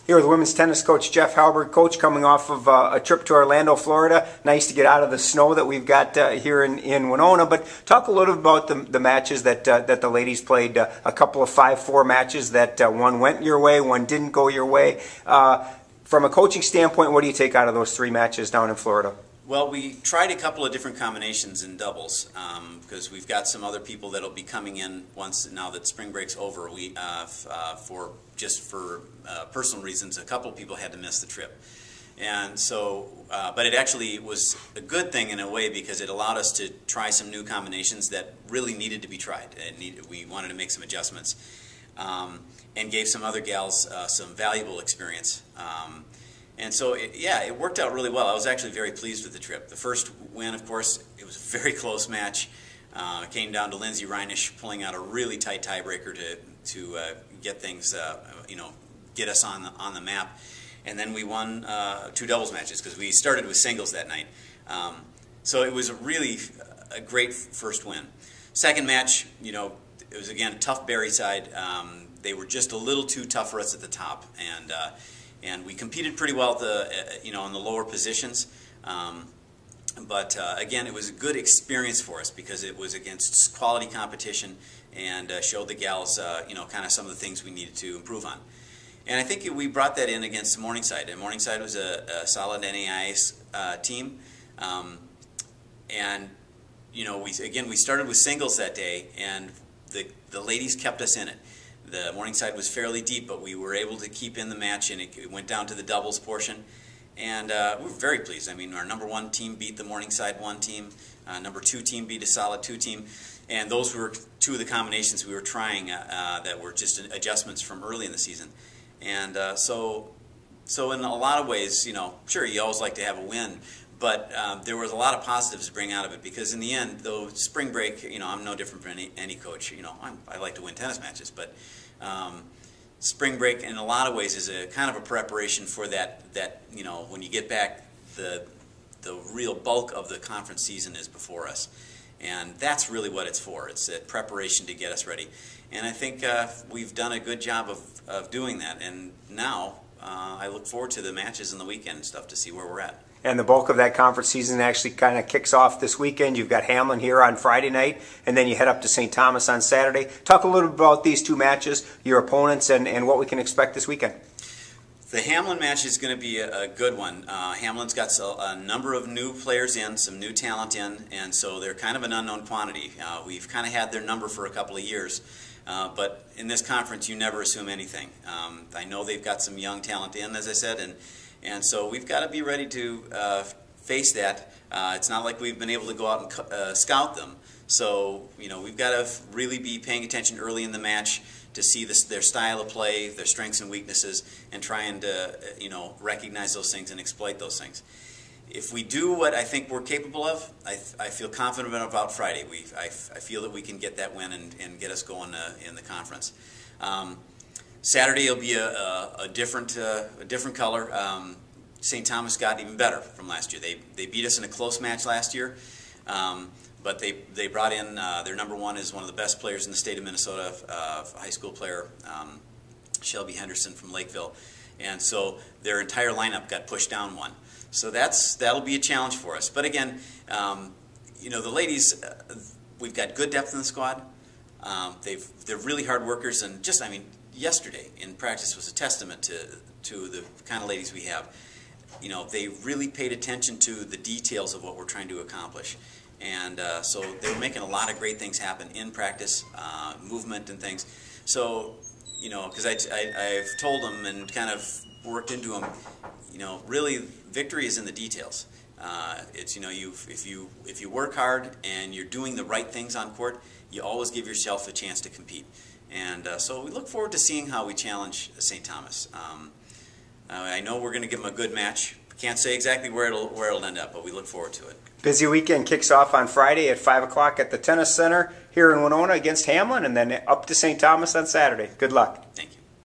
Here with women's tennis coach Jeff Halberg. Coach, coming off of a trip to Orlando, Florida. Nice to get out of the snow that we've got here in Winona. But talk a little bit about the matches that the ladies played. A couple of 5-4 matches that one went your way, one didn't go your way. From a coaching standpoint, what do you take out of those 3 matches down in Florida? Well, we tried a couple of different combinations in doubles because we've got some other people that'll be coming in once now that spring break's over. We for personal reasons, a couple of people had to miss the trip, and so but it actually was a good thing in a way because it allowed us to try some new combinations that really needed to be tried. We wanted to make some adjustments and gave some other gals some valuable experience. And so, it worked out really well. I was actually very pleased with the trip. The first win, of course, it was a very close match. It came down to Lindsay Reinisch pulling out a really tight tiebreaker to get things, get us on the map. And then we won 2 doubles matches because we started with singles that night. So it was a great first win. Second match, it was again a tough Barrie side. They were just a little too tough for us at the top, and we competed pretty well at in the lower positions. But again, it was a good experience for us because it was against quality competition and showed the gals, kind of some of the things we needed to improve on. And I think we brought that in against Morningside. And Morningside was a solid NAIA team. And we started with singles that day, and the ladies kept us in it. The Morningside was fairly deep, but we were able to keep in the match, and it went down to the doubles portion. And we were very pleased. I mean, our number 1 team beat the Morningside 1 team. Number 2 team beat a solid 2 team. And those were 2 of the combinations we were trying that were just adjustments from early in the season. And so in a lot of ways, sure, you always like to have a win, but there was a lot of positives to bring out of it because in the end, though spring break, I'm no different from any coach. I like to win tennis matches, but spring break in a lot of ways is a kind of a preparation for that when you get back, the real bulk of the conference season is before us. And that's really what it's for. It's a preparation to get us ready. And I think we've done a good job of doing that. And now I look forward to the matches and the weekend and stuff to see where we're at. And the bulk of that conference season actually kind of kicks off this weekend. You've got Hamline here on Friday night, and then you head up to St. Thomas on Saturday. Talk a little bit about these 2 matches, your opponents, and what we can expect this weekend. The Hamline match is going to be a good one. Hamline's got a number of new players in, some new talent in, and so they're kind of an unknown quantity. We've kind of had their number for a couple of years, but in this conference you never assume anything. I know they've got some young talent in, as I said, and so we've got to be ready to face that. It's not like we've been able to go out and scout them. So, we've got to really be paying attention early in the match to see their style of play, their strengths and weaknesses, and try and recognize those things and exploit those things. If we do what I think we're capable of, I feel confident about Friday. I feel that we can get that win and get us going in the conference. Saturday will be a different color. St. Thomas got even better from last year. They beat us in a close match last year, but they brought in their number 1 is one of the best players in the state of Minnesota, a high school player, Shelby Henderson from Lakeville, and so their entire lineup got pushed down 1. So that'll be a challenge for us. But again, the ladies, we've got good depth in the squad. They're really hard workers, and yesterday in practice was a testament to the kind of ladies we have. They really paid attention to the details of what we're trying to accomplish. And so they were making a lot of great things happen in practice, movement and things. So, because I've told them and kind of worked into them, really victory is in the details. It's, if you work hard and you're doing the right things on court, you always give yourself a chance to compete. And so we look forward to seeing how we challenge St. Thomas. I know we're going to give them a good match. Can't say exactly where it'll end up, but we look forward to it. Busy weekend kicks off on Friday at 5 o'clock at the Tennis Center here in Winona against Hamline, and then up to St. Thomas on Saturday. Good luck. Thank you.